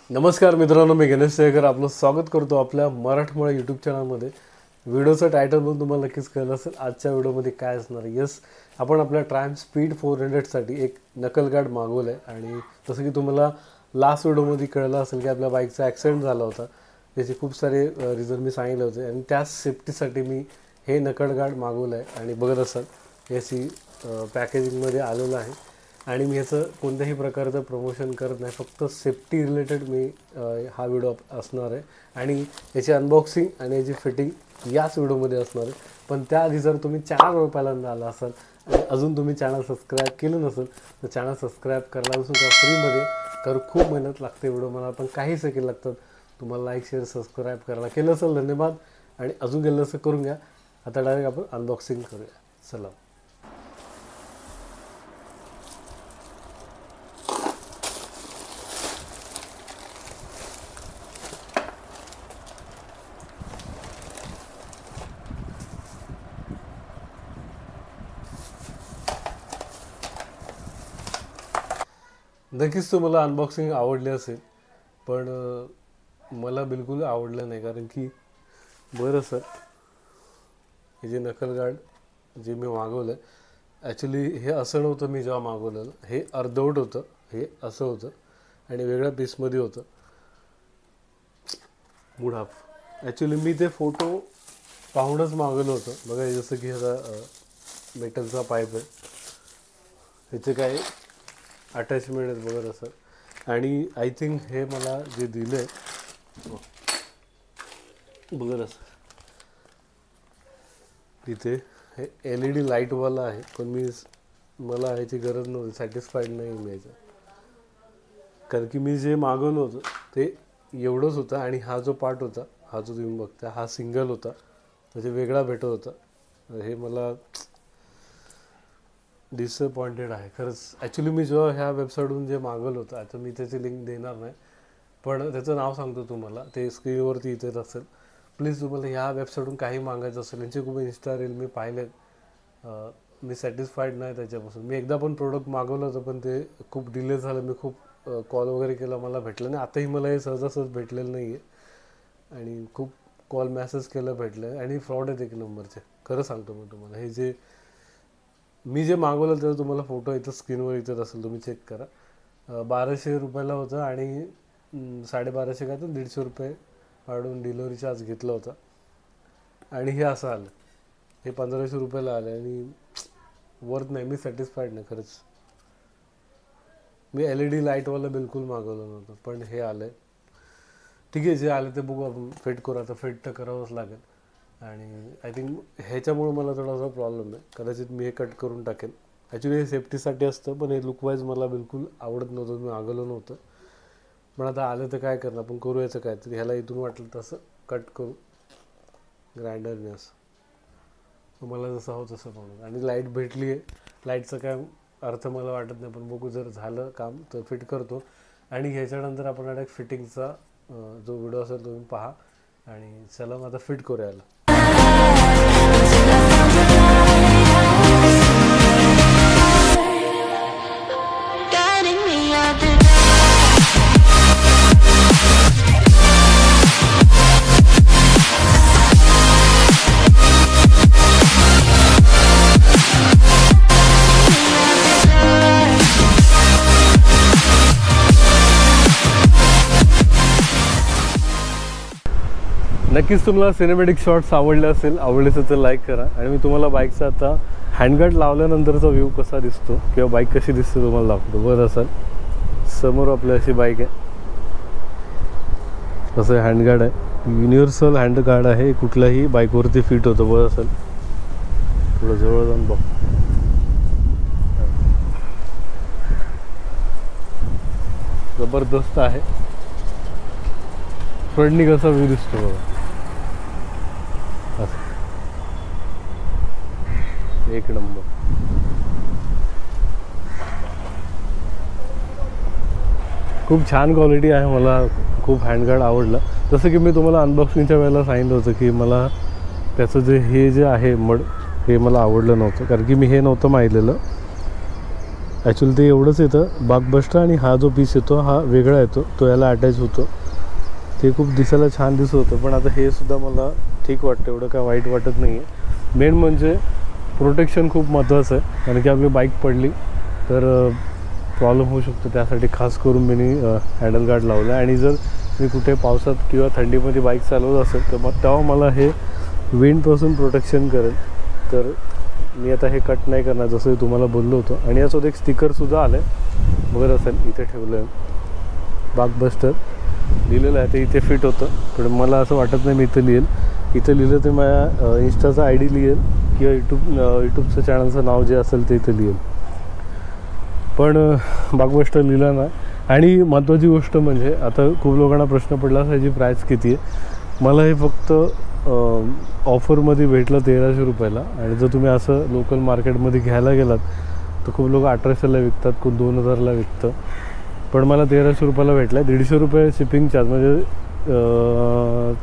नमस्कार मित्रांनो, मी गणेश शेखर आपलं स्वागत करतो आपल्या मराठमोळा यूट्यूब चॅनलमध्ये. व्हिडिओचं टायटल बघून तुम्हाला नक्कीच कळलं असेल आजच्या व्हिडिओमध्ये काय असणार आहे. यस, आपण आपल्या ट्रायम्फ स्पीड 400साठी एक नकल गार्ड मागवलं आहे. आणि जसं की तुम्हाला लास्ट व्हिडिओमध्ये कळलं असेल की आपल्या बाईकचा ॲक्सिडेंट झाला होता, त्याचे खूप सारे रिझन मी सांगितले होते आणि त्याच सेफ्टीसाठी मी हे नकल गार्ड मागवलं आहे. आणि बघत असाल याची पॅकेजिंगमध्ये आलेलं आहे. आणि मी ह्याचं कोणत्याही प्रकारचं प्रमोशन करत नाही, फक्त सेफ्टी रिलेटेड मी हा व्हिडिओ असणार आहे. आणि याची अनबॉक्सिंग आणि याची फिटिंग याच व्हिडिओमध्ये असणार आहे. पण त्याआधी जर तुम्ही चॅनलवर पहिल्यांदा आला असाल आणि अजून तुम्ही चॅनल सबस्क्राईब केलं नसेल तर चॅनल सबस्क्राईब करायला सुद्धा फ्रीमध्ये, कारण खूप मेहनत लागते व्हिडिओ मला, पण काही सेकंड लागतात. तुम्हाला लाईक शेअर सबस्क्राईब करायला केलं असेल धन्यवाद, आणि अजून केलं असं करून घ्या. आता डायरेक्ट आपण अनबॉक्सिंग करूया. चला. नक्कीच तुम्हाला अनबॉक्सिंग आवडली असेल, पण मला बिलकुल आवडलं नाही. कारण की बरं सर, हे जे नकल गार्ड जे मी मागवलं आहे, ॲक्च्युली हे असं नव्हतं. मी जेव्हा मागवलेलं हे अर्धवट होतं, हे असं होतं आणि वेगळ्या पीसमध्ये होतं. Mood half. ॲक्च्युली मी ते फोटो पाहूनच मागवलं होतं. बघा, जसं की ह्याचा मेटलचा पाईप आहे, ह्याचे काय अटॅचमेंट आहेत बघत असाल. आणि आय थिंक हे मला जे दिलं आहे बघत असाल, तिथे हे LED लाईटवाला आहे. पण मला ह्याची गरज नव्हती, सॅटिस्फाईड नाही मी याचं. कारण की मी जे मागवलं होतं ते एवढंच होतं. आणि हा जो पार्ट होता, हा जो तुम्ही बघता, हा सिंगल होता, म्हणजे वेगळा भेटत होता. हे मला डिसअपॉइंटेड आहे खरंच. ॲक्च्युली मी जेव्हा ह्या वेबसाईटवरून जे मागवलं होतं, आता मी त्याची लिंक देणार नाही, पण त्याचं नाव सांगतो तुम्हाला, ते स्क्रीनवरती इथेच असेल. प्लीज तुम्हाला ह्या वेबसाईटवरून काही मागायचं असेल, यांचे खूप इन्स्टा रील मी पाहिलेत, मी सॅटिस्फाईड नाही त्याच्यापासून. मी एकदा पण प्रोडक्ट मागवलं होतं, पण ते खूप डिले झालं. मी खूप कॉल वगैरे केला, मला भेटलं नाही. आताही मला हे सहजासहज भेटलेलं नाही आहे. आणि खूप कॉल मेसेज केलं, भेटलं. आणि फ्रॉड आहेत एक नंबरचे, खरं सांगतो मी तुम्हाला. हे जे मी जे मागवलं त्याचा तुम्हाला फोटो इथं स्क्रीनवर इथंच असेल, तुम्ही चेक करा. 1200 रुपयाला होतं. आणि 1250 काय तर 150 रुपये वाढून डिलिव्हरी चार्ज घेतला होता. आणि हे असं आलं, हे 1500 रुपयाला आलं. आणि वर्थ नाही, मी सॅटिस्फाईड नाही खरंच. मी LED लाईटवाला बिलकुल मागवलं नव्हतं, पण हे आलं आहे. ठीक आहे, जे आलं ते बघू आपण, फिट करू. आता फिट तर करावंच लागेल. आणि आय थिंक ह्याच्यामुळं मला थोडासा प्रॉब्लेम आहे. कदाचित मी हे कट करून टाकेन. ॲक्च्युली हे सेफ्टीसाठी असतं, पण हे लुकवाईज मला बिलकुल आवडत नव्हतं, मी मागवलं नव्हतं. पण आता आलं तर काय करणार, आपण करू याचं काय. तर ह्याला इथून वाटलं तसं कट करू ग्राइंडरने, असं मला जसं हवं तसं बनवलं. आणि लाईट भेटली आहे, लाईटचं काय अर्थ मला वाटत नाही, पण बघू, जर झालं काम तर फिट करतो. आणि ह्याच्यानंतर आपण डायरेक्ट फिटिंगचा जो व्हिडिओ असेल तुम्ही पहा. आणि चला मग आता फिट करूया याला. नक्कीच तुम्हाला सिनेमॅटिक शॉट्स आवडले असेल, आवडले असेल तर लाईक करा. आणि मी तुम्हाला बाईकचा आता हँडगार्ड लावल्यानंतरचा व्ह्यू कसा दिसतो किंवा बाईक कशी दिसते तुम्हाला दाखवतो. बरं असाल, समोर आपली अशी बाईक आहे, असं हँडगार्ड आहे, युनिव्हर्सल हँडगार्ड आहे, कुठल्याही बाईकवरती फिट होतं. बरं असेल, थोडं जवळ जाऊन बघ, जबरदस्त आहे. फ्रंटनी कसा व्ह्यू दिसतो बघा, एक नंबर. खूप छान क्वालिटी आहे, मला खूप हँडगार्ड आवडलं. जसं की मी तुम्हाला अनबॉक्सिंगच्या वेळेला सांगितलं होतं की मला त्याचं जे आहे मड, हे मला आवडलं नव्हतं, कारण की मी हे नव्हतं माहितलेलं. ॲक्च्युली ते एवढंच येतं बागबस्टर, आणि हा जो पीस येतो हा वेगळा येतो, तो याला अटॅच होतो. ते खूप दिसायला छान दिसत होतं, पण आता हे सुद्धा मला ठीक वाटतं, एवढं काय वाईट वाटत नाही आहे. मेन म्हणजे प्रोटेक्शन खूप महत्त्वाचं आहे, कारण की आपली बाईक पडली तर प्रॉब्लेम होऊ शकतो. त्यासाठी खास करून मी हँडल गार्ड लावलं आहे. आणि जर मी कुठे पावसात किंवा थंडीमध्ये बाईक चालवत असेल तर मग तेव्हा मला हे विंडपासून प्रोटेक्शन करेल. तर मी आता हे कट नाही करणार, जसं तुम्हाला बोललो होतो. आणि यासोबत एक स्टिकरसुद्धा आलं आहे, बघत असेल इथे ठेवलं आहे, बागबस्टर लिहिलेलं आहे. ते इथे फिट होतं, पण मला असं वाटत नाही मी इथं लिहेल. इथं लिहिलं तर माझ्या इंस्टाचा आय डी लिहेल किंवा यूट्यूबचं चॅनलचं नाव जे असेल ते इथं लिहेल, पण बागबस्टर लिहिलं नाही. आणि महत्त्वाची गोष्ट म्हणजे आता खूप लोकांना प्रश्न पडला ह्याची प्राईस किती आहे. मला हे फक्त ऑफरमध्ये भेटलं 1300 रुपयाला. आणि जर तुम्ही असं लोकल मार्केटमध्ये घ्यायला गेलात तर खूप लोक 1800ला विकतात, खूप 2000ला विकतं, पण मला 1300 रुपयाला भेटलं आहे. 150 रुपये शिपिंग चार्ज, म्हणजे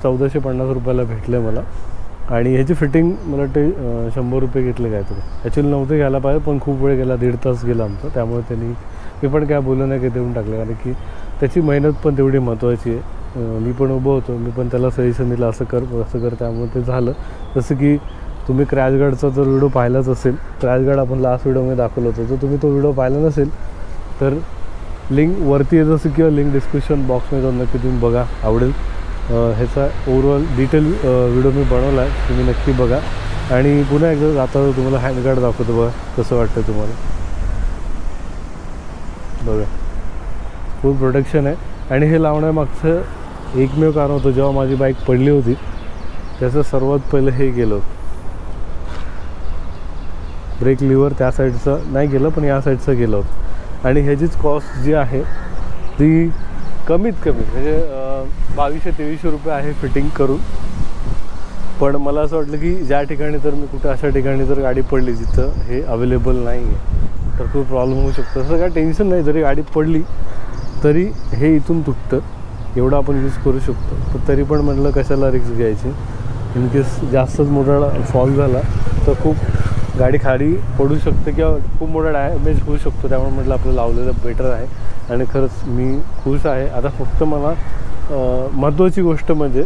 1450 रुपयाला भेटलं आहे मला. आणि ह्याची फिटिंग मला वाटते 100 रुपये घेतले काय तरी. ॲक्च्युली नव्हते घ्यायला पाहिजे, पण खूप वेळ गेला, 1.5 तास गेला आमचा, त्यामुळे त्यांनी मी पण काय बोललं नाही की देऊन टाकलं, कारण की त्याची मेहनत पण तेवढी महत्त्वाची आहे. मी पण उभं होतो, मी पण त्याला सजेशन दिलं असं कर असं कर, त्यामुळे ते झालं. जसं की तुम्ही क्रॅश गार्डचा जर व्हिडिओ पाहिलाच असेल, क्रॅश गार्ड आपण लास्ट व्हिडिओमध्ये दाखवलं होतं, जर तुम्ही तो व्हिडिओ पाहिला नसेल तर लिंक वरती येत असेल किंवा लिंक डिस्क्रिप्शन बॉक्समध्ये जाऊन नक्की तुम्ही बघा, आवडेल. ह्याचा ओव्हरऑल डिटेल व्हिडिओ मी बनवला आहे, तुम्ही नक्की बघा. आणि पुन्हा एकदा जाता तुम्हाला हँडगार्ड दाखवतो, बघा कसं वाटतं तुम्हाला. बघा फुल प्रोटेक्शन आहे. आणि हे लावण्यामागचं एकमेव कारण होतं, जेव्हा माझी बाईक पडली होती त्याचं सर्वात पहिलं हे गेलं होतं, ब्रेक लिव्हर त्या साईडचं नाही गेलं, पण या साईडचं गेलं होतं. आणि ह्याचीच कॉस्ट जी आहे ती कमीत कमी म्हणजे 2200-2300 रुपये आहे फिटिंग करून. पण मला असं वाटलं की ज्या ठिकाणी जर मी कुठं अशा ठिकाणी जर गाडी पडली जिथं हे अवेलेबल नाही आहे तर खूप प्रॉब्लेम होऊ शकतो. असं काय टेन्शन नाही, जरी गाडी पडली तरी हे इथून तुटतं, एवढं आपण यूज करू शकतो. पण तरी पण म्हटलं कशाला रिस्क घ्यायची, इन केस जास्तच मोठा फॉल झाला तर खूप गाडी खाली पडू शकते किंवा खूप मोठा डॅमेज होऊ शकतो. त्यामुळे म्हटलं आपलं लावलेलं बेटर आहे. आणि खरंच मी खुश आहे. आता फक्त मला महत्त्वाची गोष्ट म्हणजे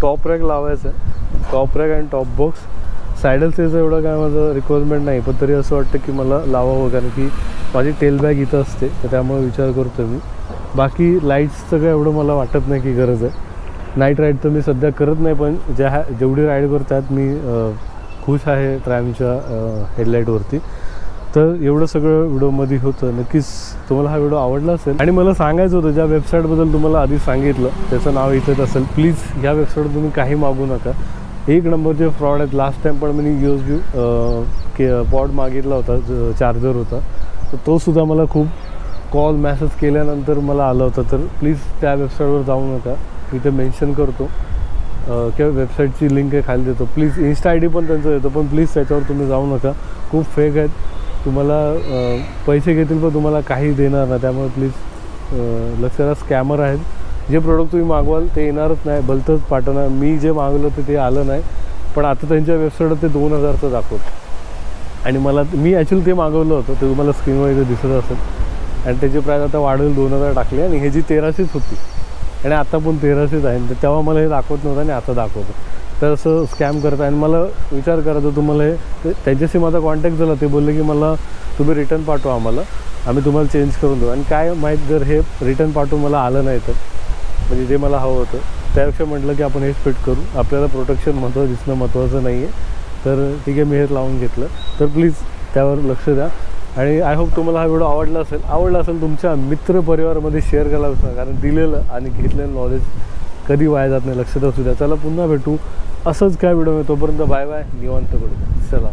टॉप रॅक लावायचं आहे, टॉप रॅक आणि टॉप बॉक्स. सायडल स्टेजचं एवढं काय माझं रिक्वायरमेंट नाही, पण तरी असं वाटतं की मला लावावं, कारण की माझी टेल बॅग इथं असते, तर त्यामुळे विचार करतो मी. बाकी लाईट्सचं काय एवढं मला वाटत नाही की गरज आहे. नाईट राईड तर मी सध्या करत नाही, पण जेवढी राईड करतात मी खुश आहे ट्रॅमच्या हेडलाईटवरती. तर एवढं सगळं व्हिडिओमध्ये होतं. नक्कीच तुम्हाला हा व्हिडिओ आवडला असेल. आणि मला सांगायचं होतं, ज्या वेबसाईटबद्दल तुम्हाला आधी सांगितलं त्याचं नाव इथेच असेल. प्लीज ह्या वेबसाईटवर तुम्ही काही मागू नका, एक नंबरचे फ्रॉड आहेत. लास्ट टाईम पण मी USB पॉड मागितला होता, चार्जर होता, तर तोसुद्धा मला खूप कॉल मेसेज केल्यानंतर मला आलं होतं. तर प्लीज त्या वेबसाईटवर जाऊ नका, इथे मेन्शन करतो किंवा वेबसाईटची लिंक आहे खाली देतो. प्लीज इन्स्टा ID पण त्यांचं देतो, पण प्लीज त्याच्यावर तुम्ही जाऊ नका. खूप फेक आहेत, तुम्हाला पैसे घेतील पण तुम्हाला काही देणार नाही. त्यामुळे प्लीज लक्ष द्या, स्कॅमर आहेत. जे प्रोडक्ट तुम्ही मागवाल ते येणारच नाही, भलतंच पाठवणार. मी जे मागवलं होतं ते आलं नाही, पण आता त्यांच्या वेबसाईटवर ते 2000चं दाखवतं. आणि मी ॲक्च्युली ते मागवलं होतं, ते तुम्हाला स्क्रीनवर इथे दिसत असेल. आणि त्याची प्राईस आता वाढवून 2000 टाकली. आणि ह्याची 1300च होती आणि आता पण 1300च आहे. तर तेव्हा मला हे दाखवत नव्हतं आणि आता दाखवतं. तर असं स्कॅम करत आहे. आणि मला विचार करायचं, तुम्हाला हे त्यांच्याशी माझा कॉन्टॅक्ट झाला, ते बोलले की मला तुम्ही रिटर्न पाठवा, आम्हाला आम्ही तुम्हाला चेंज करून देऊ. आणि काय माहीत, जर हे रिटर्न पाठवून मला आलं नाही तर, म्हणजे जे मला हवं होतं त्यापेक्षा म्हटलं की आपण हेच फिट करू, आपल्याला प्रोटेक्शन दिसणं महत्त्वाचं नाही आहे. तर ठीक आहे, मी हेच लावून घेतलं. तर प्लीज त्यावर लक्ष द्या. आणि आय होप तुम्हाला हा व्हिडिओ आवडला असेल. तुमच्या मित्रपरिवारामध्ये शेअर करायला विसरू नका, कारण दिलेलं आणि घेतलेलं नॉलेज कधी वाया जात नाही, लक्षात असू द्या. चला पुन्हा भेटू असंच काय व्हिडिओ. तोपर्यंत बाय बाय, निवांत करू. चला.